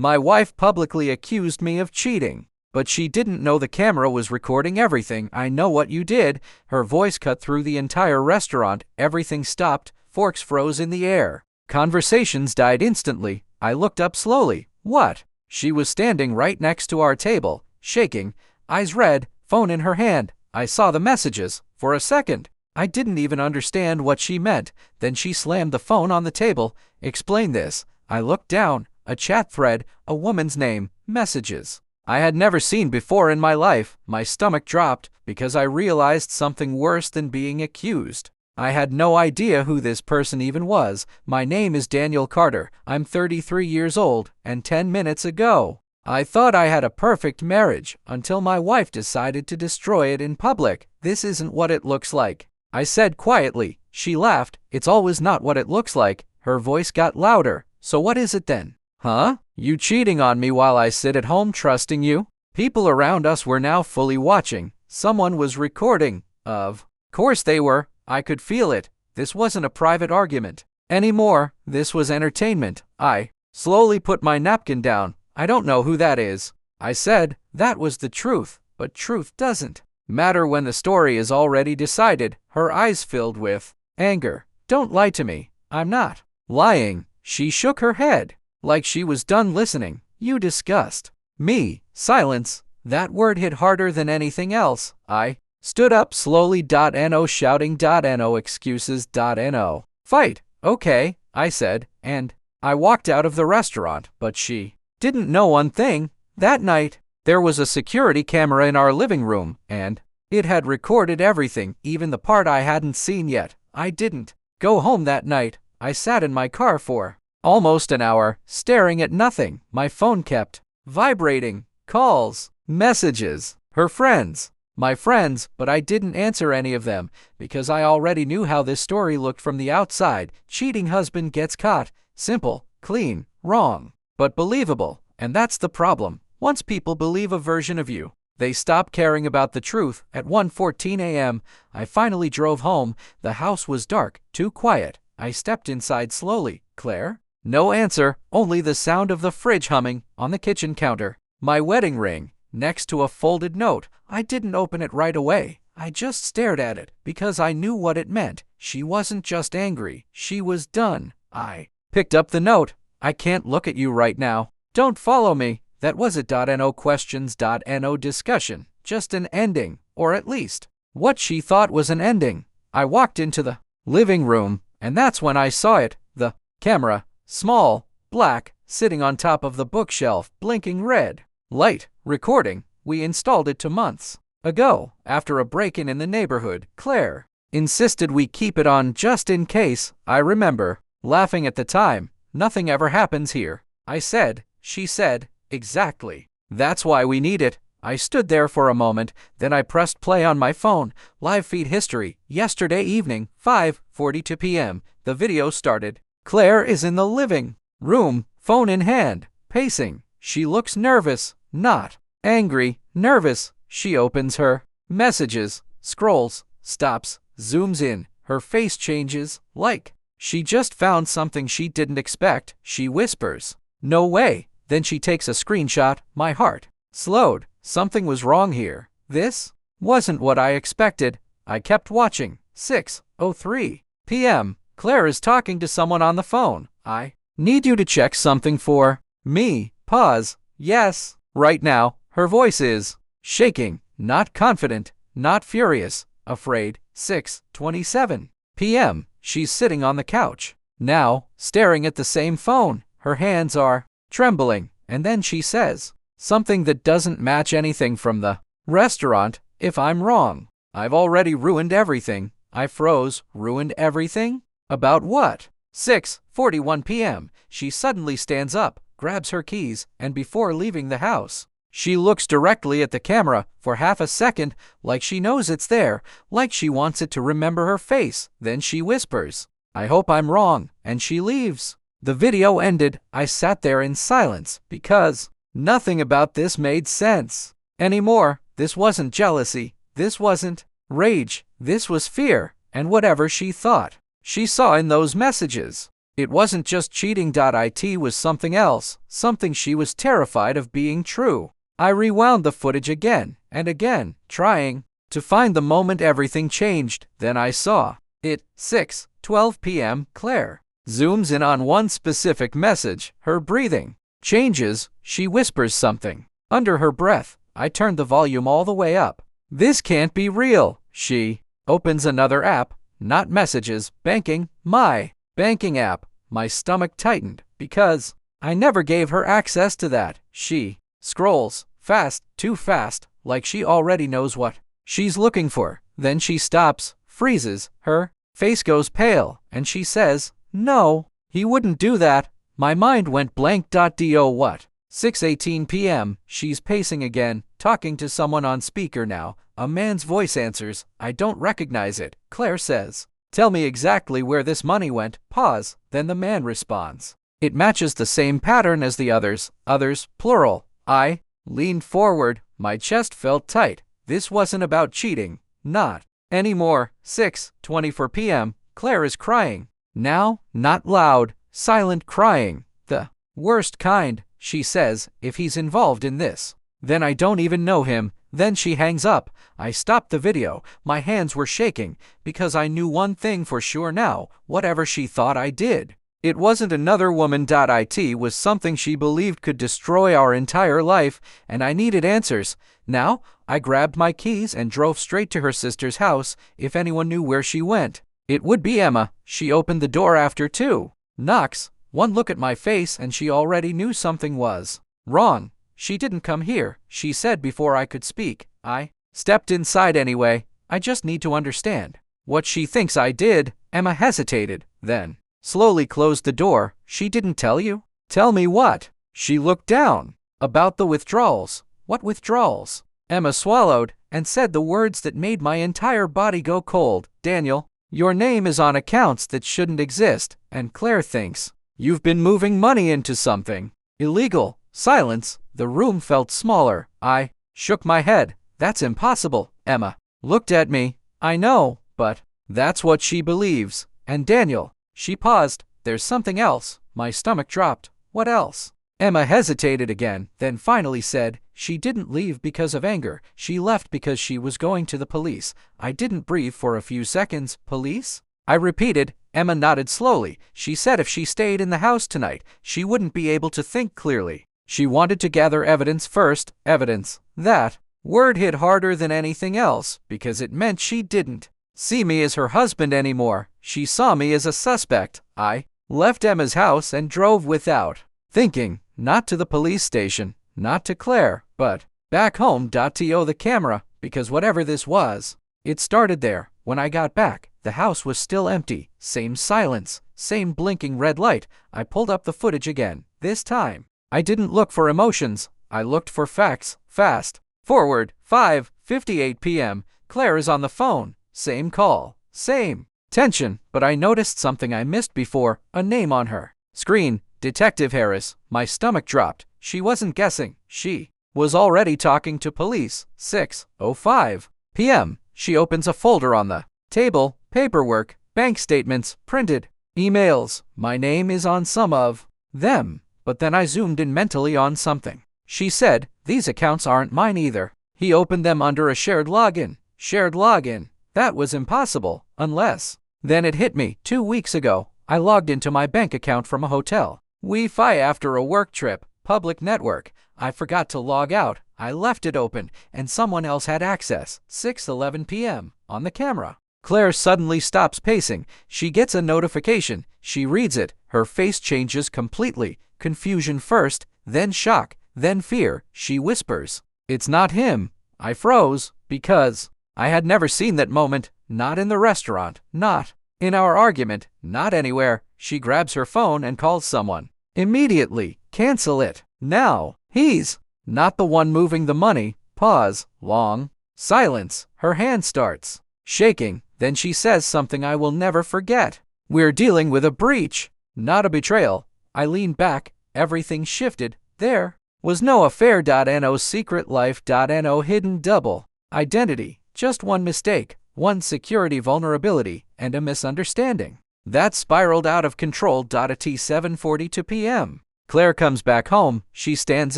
My wife publicly accused me of cheating. But she didn't know the camera was recording everything. I know what you did. Her voice cut through the entire restaurant. Everything stopped. Forks froze in the air. Conversations died instantly. I looked up slowly. What? She was standing right next to our table, shaking, eyes red, phone in her hand. I saw the messages. For a second, I didn't even understand what she meant. Then she slammed the phone on the table. Explain this. I looked down. A chat thread, a woman's name, messages I had never seen before in my life. My stomach dropped because I realized something worse than being accused. I had no idea who this person even was. My name is Daniel Carter. I'm 33 years old, and 10 minutes ago, I thought I had a perfect marriage until my wife decided to destroy it in public. This isn't what it looks like, I said quietly. She laughed. It's always not what it looks like. Her voice got louder. So what is it then? Huh? You cheating on me while I sit at home trusting you? People around us were now fully watching. Someone was recording. Of course they were. I could feel it. This wasn't a private argument anymore. This was entertainment. I slowly put my napkin down. I don't know who that is, I said. That was the truth, but truth doesn't matter when the story is already decided. Her eyes filled with anger. Don't lie to me. I'm not lying. She shook her head like she was done listening. You disgust me. Silence. That word hit harder than anything else. I stood up slowly. No shouting. No excuses. No fight. Okay, I said, and I walked out of the restaurant. But she didn't know one thing. That night, there was a security camera in our living room, and it had recorded everything, even the part I hadn't seen yet. I didn't go home that night. I sat in my car for almost an hour, staring at nothing. My phone kept vibrating. Calls, messages, her friends, my friends, but I didn't answer any of them because I already knew how this story looked from the outside. Cheating husband gets caught. Simple, clean, wrong, but believable. And that's the problem. Once people believe a version of you, they stop caring about the truth. At 1:14 a.m., I finally drove home. The house was dark, too quiet. I stepped inside slowly. Claire? No answer, only the sound of the fridge humming on the kitchen counter. My wedding ring, next to a folded note. I didn't open it right away. I just stared at it because I knew what it meant. She wasn't just angry, she was done. I picked up the note. I can't look at you right now. Don't follow me. That was it. No questions. No discussion. Just an ending, or at least what she thought was an ending. I walked into the living room, and that's when I saw it. The camera, small, black, sitting on top of the bookshelf, blinking red light, recording. We installed it 2 months ago, after a break-in in the neighborhood. Claire insisted we keep it on just in case. I remember laughing at the time. Nothing ever happens here, I said. She said, exactly. That's why we need it. I stood there for a moment, then I pressed play on my phone. Live feed history. Yesterday evening, 5:42 p.m. The video started. Claire is in the living room, phone in hand, pacing. She looks nervous, not angry, nervous. She opens her messages, scrolls, stops, zooms in. Her face changes, like she just found something she didn't expect. She whispers, "No way." Then she takes a screenshot. My heart slowed. Something was wrong here. This wasn't what I expected. I kept watching. 6:03 p.m. Claire is talking to someone on the phone. I need you to check something for me. Pause. Yes, right now. Her voice is shaking, not confident, not furious, afraid. 6:27 p.m. She's sitting on the couch, now staring at the same phone. Her hands are trembling, and then she says something that doesn't match anything from the restaurant. If I'm wrong, I've already ruined everything. I froze. Ruined everything? About what? 6:41 p.m. She suddenly stands up, grabs her keys, and before leaving the house, she looks directly at the camera for half a second, like she knows it's there, like she wants it to remember her face. Then she whispers, "I hope I'm wrong," and she leaves. The video ended. I sat there in silence because nothing about this made sense anymore. This wasn't jealousy. This wasn't rage. This was fear, and whatever she thought she saw in those messages, It wasn't just cheating. It was something else, something she was terrified of being true. I rewound the footage again and again, trying to find the moment everything changed. Then I saw it. 6:12 p.m. Claire zooms in on one specific message. Her breathing changes. She whispers something under her breath. I turned the volume all the way up. This can't be real. She opens another app, not messages, banking, my banking app. My stomach tightened because I never gave her access to that. She scrolls fast, too fast, like she already knows what she's looking for. Then she stops, freezes, her face goes pale, and she says, "No, he wouldn't do that." My mind went blank. Do what? 6:18 p.m. She's pacing again, talking to someone on speaker now. A man's voice answers. I don't recognize it. Claire says, "Tell me exactly where this money went." Pause. Then the man responds. It matches the same pattern as the others. Others, plural. I leaned forward. My chest felt tight. This wasn't about cheating. Not anymore. 6:24 p.m. Claire is crying. Now, not loud, silent crying. The worst kind. She says, if he's involved in this, then I don't even know him. Then she hangs up. I stopped the video. My hands were shaking because I knew one thing for sure now. Whatever she thought I did, it wasn't another woman. It was something she believed could destroy our entire life, and I needed answers. Now, I grabbed my keys and drove straight to her sister's house. If anyone knew where she went, it would be Emma. She opened the door after 2 knocks. One look at my face and she already knew something was wrong. She didn't come here, she said before I could speak. I stepped inside anyway. I just need to understand what she thinks I did. Emma hesitated, then slowly closed the door. She didn't tell you? Tell me what? She looked down. About the withdrawals. What withdrawals? Emma swallowed and said the words that made my entire body go cold. Daniel, your name is on accounts that shouldn't exist, and Claire thinks you've been moving money into something illegal. Silence. The room felt smaller. I shook my head. That's impossible. Emma looked at me. I know, but that's what she believes. And Daniel. She paused. There's something else. My stomach dropped. What else? Emma hesitated again, then finally said, she didn't leave because of anger. She left because she was going to the police. I didn't breathe for a few seconds. Police? I repeated. Emma nodded slowly. She said if she stayed in the house tonight, she wouldn't be able to think clearly. She wanted to gather evidence first. Evidence. That word hit harder than anything else, because it meant she didn't see me as her husband anymore. She saw me as a suspect. I left Emma's house and drove without thinking. Not to the police station, not to Claire, but back home. To the camera, because whatever this was, it started there. When I got back, the house was still empty. Same silence, same blinking red light. I pulled up the footage again. This time, I didn't look for emotions. I looked for facts. Fast forward. 5:58 p.m. Claire is on the phone. Same call. Same tension. But I noticed something I missed before. A name on her screen. Detective Harris. My stomach dropped. She wasn't guessing. She was already talking to police. 6:05 p.m. She opens a folder on the table. Paperwork, bank statements, printed emails. My name is on some of them. But then I zoomed in mentally on something. She said, these accounts aren't mine either. He opened them under a shared login. Shared login. That was impossible, unless. Then it hit me. 2 weeks ago, I logged into my bank account from a hotel Wi-Fi after a work trip, public network. I forgot to log out. I left it open, and someone else had access. 6:11 p.m. on the camera. Claire suddenly stops pacing. She gets a notification. She reads it. Her face changes completely. Confusion first, then shock, then fear. She whispers, "It's not him." I froze, because I had never seen that moment. Not in the restaurant, not in our argument, not anywhere. She grabs her phone and calls someone. Immediately. Cancel it. Now. He's not the one moving the money. Pause. Long silence. Her hand starts shaking. Then she says something I will never forget. We're dealing with a breach, not a betrayal. I leaned back. Everything shifted. There was no affair. No secret life. No hidden double identity. Just one mistake, one security vulnerability, and a misunderstanding. That spiraled out of control. At 7:42 p.m. Claire comes back home. She stands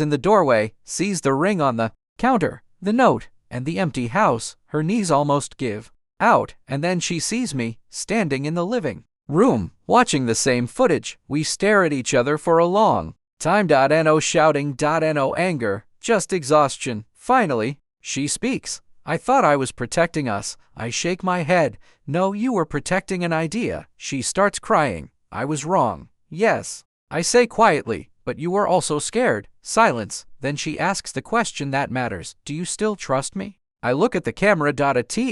in the doorway, sees the ring on the counter, the note, and the empty house. Her knees almost give out, and then she sees me standing in the living room, watching the same footage. We stare at each other for a long time. No shouting. No anger, just exhaustion. Finally, she speaks. I thought I was protecting us. I shake my head. No, you were protecting an idea. She starts crying. I was wrong. Yes, I say quietly, but you were also scared. Silence. Then she asks the question that matters. Do you still trust me? I look at the camera.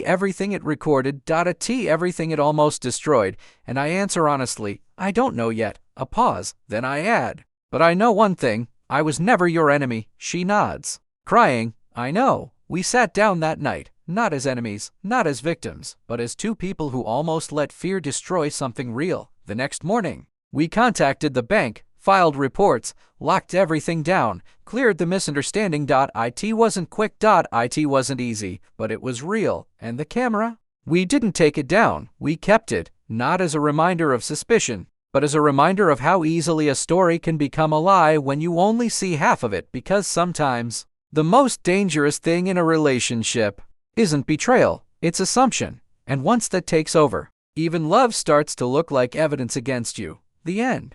Everything it recorded. Everything it almost destroyed. And I answer honestly, I don't know yet. A pause. Then I add, but I know one thing. I was never your enemy. She nods, crying. I know. We sat down that night, not as enemies, not as victims, but as two people who almost let fear destroy something real. The next morning, we contacted the bank, filed reports, locked everything down, cleared the misunderstanding. It wasn't quick. It wasn't easy, but it was real. And the camera? We didn't take it down. We kept it, not as a reminder of suspicion, but as a reminder of how easily a story can become a lie when you only see half of it. Because sometimes the most dangerous thing in a relationship isn't betrayal, it's assumption. And once that takes over, even love starts to look like evidence against you. The end.